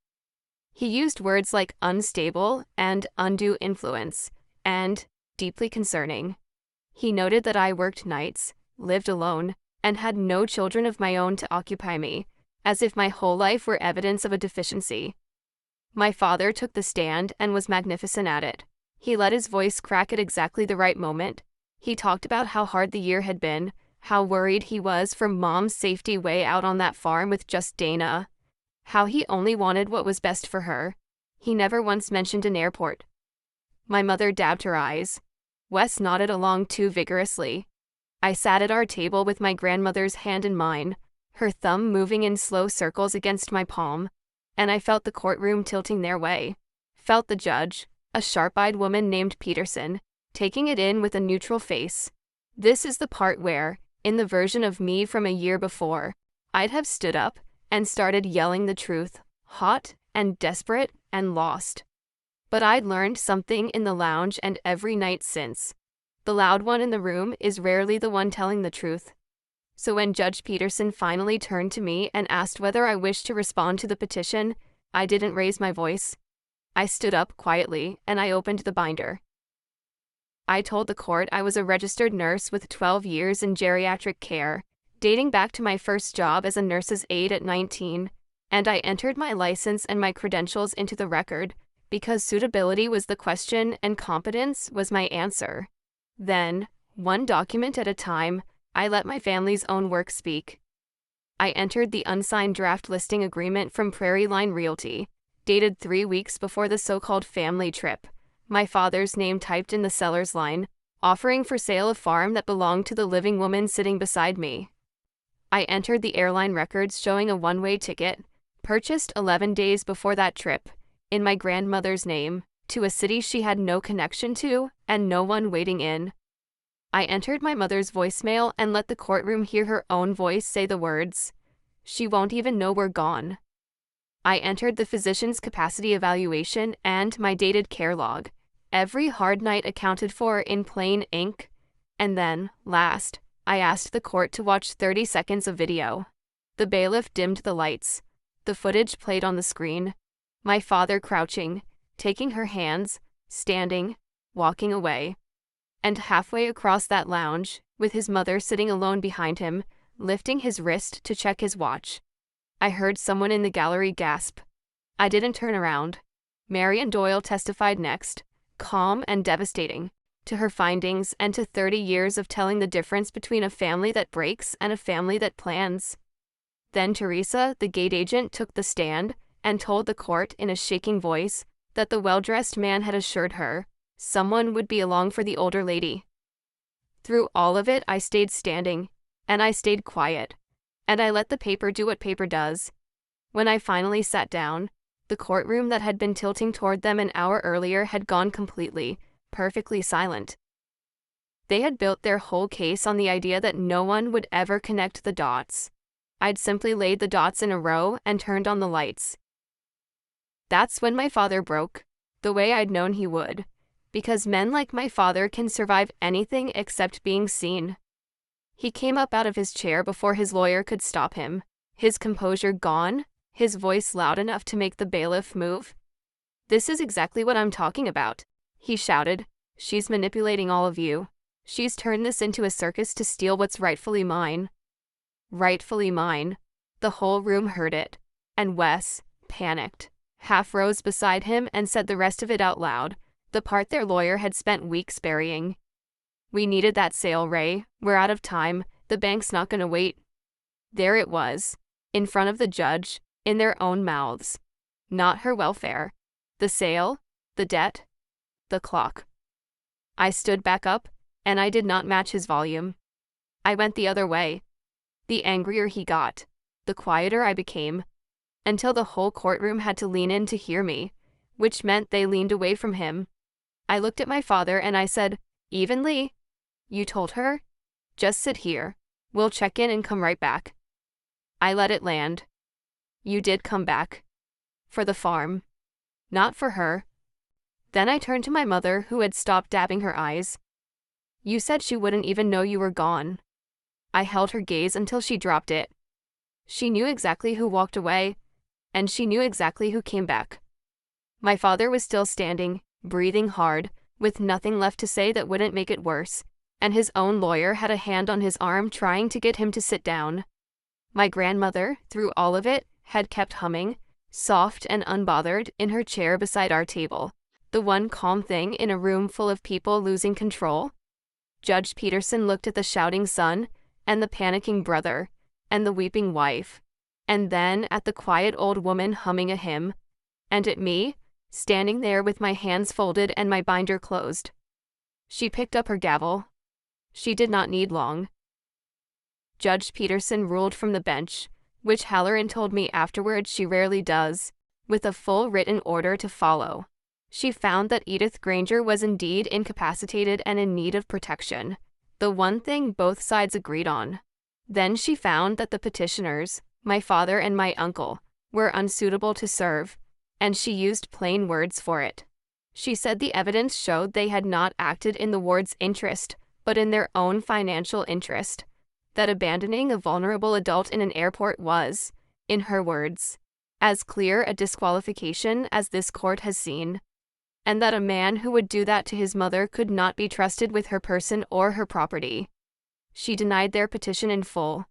He used words like unstable and undue influence, and deeply concerning. He noted that I worked nights, lived alone, and had no children of my own to occupy me, as if my whole life were evidence of a deficiency. My father took the stand and was magnificent at it. He let his voice crack at exactly the right moment. He talked about how hard the year had been, how worried he was for Mom's safety way out on that farm with just Dana, how he only wanted what was best for her. He never once mentioned an airport. My mother dabbed her eyes. Wes nodded along too vigorously. I sat at our table with my grandmother's hand in mine, her thumb moving in slow circles against my palm, and I felt the courtroom tilting their way. Felt the judge, a sharp-eyed woman named Peterson, taking it in with a neutral face. This is the part where, in the version of me from a year before, I'd have stood up and started yelling the truth, hot and desperate and lost. But I'd learned something in the lounge and every night since. The loud one in the room is rarely the one telling the truth. So when Judge Peterson finally turned to me and asked whether I wished to respond to the petition, I didn't raise my voice. I stood up quietly and I opened the binder. I told the court I was a registered nurse with 12 years in geriatric care, dating back to my first job as a nurse's aide at 19, and I entered my license and my credentials into the record because suitability was the question and competence was my answer. Then, one document at a time, I let my family's own work speak. I entered the unsigned draft listing agreement from Prairie Line Realty, dated 3 weeks before the so-called family trip, my father's name typed in the seller's line, offering for sale a farm that belonged to the living woman sitting beside me. I entered the airline records showing a one-way ticket, purchased 11 days before that trip, in my grandmother's name, to a city she had no connection to and no one waiting in. I entered my mother's voicemail and let the courtroom hear her own voice say the words, "She won't even know we're gone." I entered the physician's capacity evaluation and my dated care log, every hard night accounted for in plain ink, and then, last, I asked the court to watch 30 seconds of video. The bailiff dimmed the lights. The footage played on the screen. My father crouching, taking her hands, standing, walking away. And halfway across that lounge, with his mother sitting alone behind him, lifting his wrist to check his watch. I heard someone in the gallery gasp. I didn't turn around. Marian Doyle testified next, calm and devastating, to her findings and to 30 years of telling the difference between a family that breaks and a family that plans. Then Teresa, the gate agent, took the stand and told the court in a shaking voice that the well-dressed man had assured her someone would be along for the older lady. Through all of it, I stayed standing, and I stayed quiet, and I let the paper do what paper does. When I finally sat down, the courtroom that had been tilting toward them an hour earlier had gone completely, perfectly silent. They had built their whole case on the idea that no one would ever connect the dots. I'd simply laid the dots in a row and turned on the lights. That's when my father broke, the way I'd known he would, because men like my father can survive anything except being seen. He came up out of his chair before his lawyer could stop him, his composure gone, his voice loud enough to make the bailiff move. "This is exactly what I'm talking about," he shouted. "She's manipulating all of you. She's turned this into a circus to steal what's rightfully mine." Rightfully mine. The whole room heard it, and Wes, panicked, half rose beside him and said the rest of it out loud, the part their lawyer had spent weeks burying. "We needed that sale, Ray. We're out of time. The bank's not gonna wait." There it was, in front of the judge, in their own mouths. Not her welfare. The sale, the debt, the clock. I stood back up, and I did not match his volume. I went the other way. The angrier he got, the quieter I became, until the whole courtroom had to lean in to hear me, which meant they leaned away from him. I looked at my father and I said, evenly, "You told her? Just sit here. We'll check in and come right back." I let it land. "You did come back. For the farm. Not for her." Then I turned to my mother, who had stopped dabbing her eyes. "You said she wouldn't even know you were gone." I held her gaze until she dropped it. She knew exactly who walked away, and she knew exactly who came back. My father was still standing, breathing hard, with nothing left to say that wouldn't make it worse, and his own lawyer had a hand on his arm trying to get him to sit down. My grandmother, through all of it, had kept humming, soft and unbothered, in her chair beside our table, the one calm thing in a room full of people losing control. Judge Peterson looked at the shouting son, and the panicking brother, and the weeping wife, and then at the quiet old woman humming a hymn, and at me, standing there with my hands folded and my binder closed. She picked up her gavel. She did not need long. Judge Peterson ruled from the bench, which Halloran told me afterward she rarely does, with a full written order to follow. She found that Edith Granger was indeed incapacitated and in need of protection, the one thing both sides agreed on. Then she found that the petitioners, my father and my uncle, were unsuitable to serve, and she used plain words for it. She said the evidence showed they had not acted in the ward's interest, but in their own financial interest, that abandoning a vulnerable adult in an airport was, in her words, as clear a disqualification as this court has seen, and that a man who would do that to his mother could not be trusted with her person or her property. She denied their petition in full.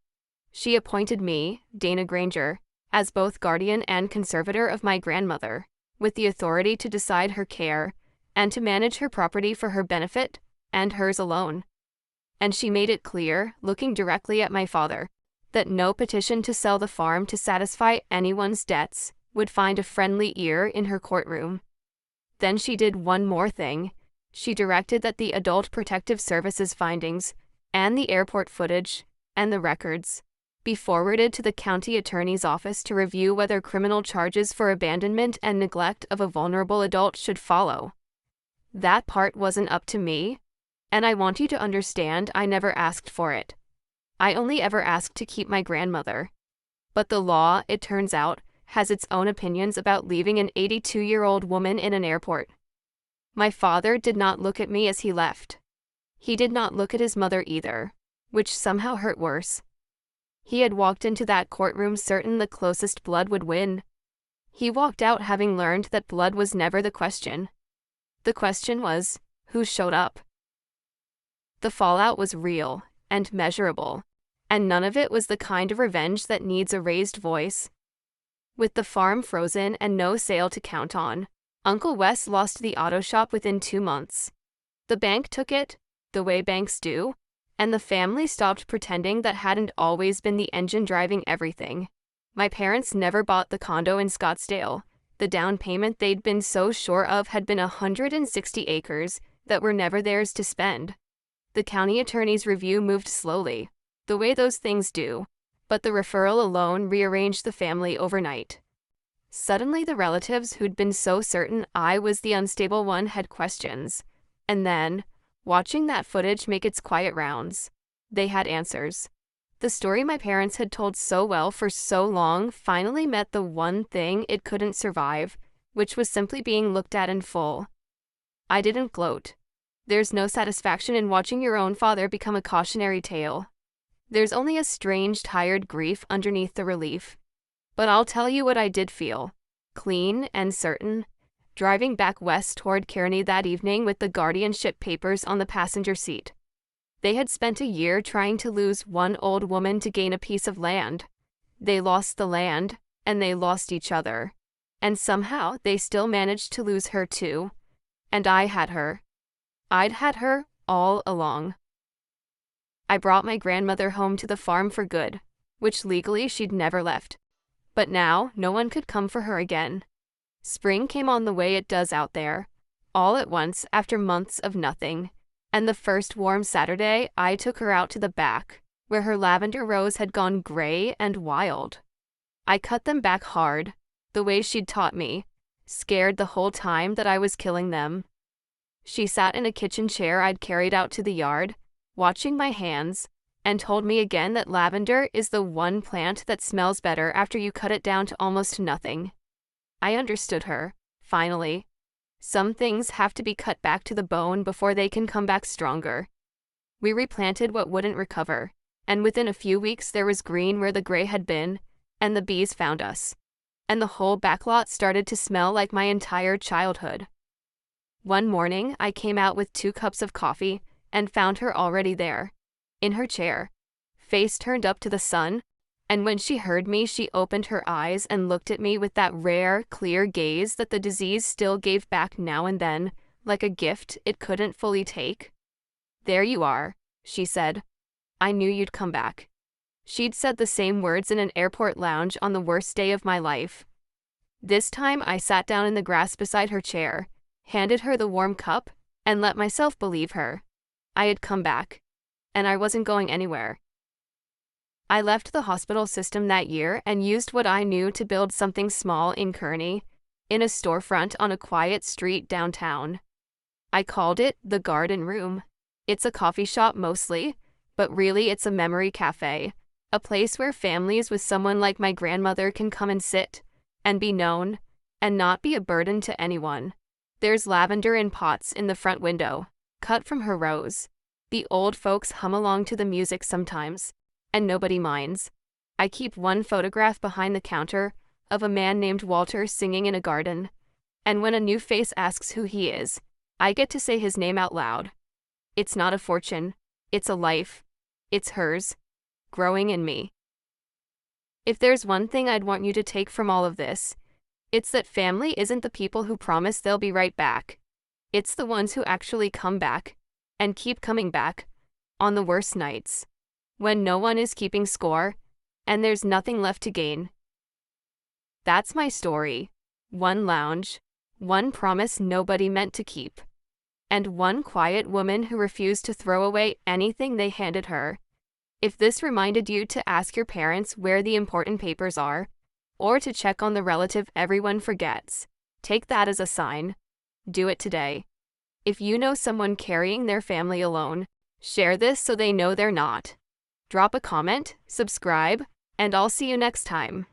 She appointed me, Dana Granger, as both guardian and conservator of my grandmother, with the authority to decide her care, and to manage her property for her benefit, and hers alone. And she made it clear, looking directly at my father, that no petition to sell the farm to satisfy anyone's debts would find a friendly ear in her courtroom. Then she did one more thing. She directed that the Adult Protective Services findings, and the airport footage, and the records, be forwarded to the county attorney's office to review whether criminal charges for abandonment and neglect of a vulnerable adult should follow. That part wasn't up to me, and I want you to understand I never asked for it. I only ever asked to keep my grandmother. But the law, it turns out, has its own opinions about leaving an 82-year-old woman in an airport. My father did not look at me as he left. He did not look at his mother either, which somehow hurt worse. He had walked into that courtroom certain the closest blood would win. He walked out having learned that blood was never the question. The question was, who showed up? The fallout was real and measurable, and none of it was the kind of revenge that needs a raised voice. With the farm frozen and no sale to count on, Uncle Wes lost the auto shop within 2 months. The bank took it, the way banks do, and the family stopped pretending that hadn't always been the engine driving everything. My parents never bought the condo in Scottsdale. The down payment they'd been so sure of had been 160 acres that were never theirs to spend. The county attorney's review moved slowly, the way those things do, but the referral alone rearranged the family overnight. Suddenly the relatives who'd been so certain I was the unstable one had questions. And then, watching that footage make its quiet rounds, they had answers. The story my parents had told so well for so long finally met the one thing it couldn't survive, which was simply being looked at in full. I didn't gloat. There's no satisfaction in watching your own father become a cautionary tale. There's only a strange, tired grief underneath the relief. But I'll tell you what I did feel. Clean and certain. Driving back west toward Kearney that evening with the guardianship papers on the passenger seat. They had spent a year trying to lose one old woman to gain a piece of land. They lost the land, and they lost each other. And somehow they still managed to lose her too. And I had her. I'd had her all along. I brought my grandmother home to the farm for good, which legally she'd never left. But now no one could come for her again. Spring came on the way it does out there, all at once after months of nothing, and the first warm Saturday I took her out to the back, where her lavender rose had gone gray and wild. I cut them back hard, the way she'd taught me, scared the whole time that I was killing them. She sat in a kitchen chair I'd carried out to the yard, watching my hands, and told me again that lavender is the one plant that smells better after you cut it down to almost nothing. I understood her, finally. Some things have to be cut back to the bone before they can come back stronger. We replanted what wouldn't recover, and within a few weeks there was green where the gray had been, and the bees found us. And the whole backlot started to smell like my entire childhood. One morning, I came out with 2 cups of coffee and found her already there, in her chair, face turned up to the sun, and when she heard me, she opened her eyes and looked at me with that rare, clear gaze that the disease still gave back now and then, like a gift it couldn't fully take. "There you are," she said. "I knew you'd come back." She'd said the same words in an airport lounge on the worst day of my life. This time, I sat down in the grass beside her chair, handed her the warm cup, and let myself believe her. I had come back, and I wasn't going anywhere. I left the hospital system that year and used what I knew to build something small in Kearney, in a storefront on a quiet street downtown. I called it the Garden Room. It's a coffee shop mostly, but really it's a memory cafe, a place where families with someone like my grandmother can come and sit, and be known, and not be a burden to anyone. There's lavender in pots in the front window, cut from her rose. The old folks hum along to the music sometimes, and nobody minds. I keep one photograph behind the counter of a man named Walter singing in a garden, and when a new face asks who he is, I get to say his name out loud. It's not a fortune, it's a life. It's hers, growing in me. If there's one thing I'd want you to take from all of this, it's that family isn't the people who promise they'll be right back. It's the ones who actually come back, and keep coming back, on the worst nights, when no one is keeping score, and there's nothing left to gain. That's my story. One lounge, one promise nobody meant to keep, and one quiet woman who refused to throw away anything they handed her. If this reminded you to ask your parents where the important papers are, or to check on the relative everyone forgets, take that as a sign. Do it today. If you know someone carrying their family alone, share this so they know they're not. Drop a comment, subscribe, and I'll see you next time.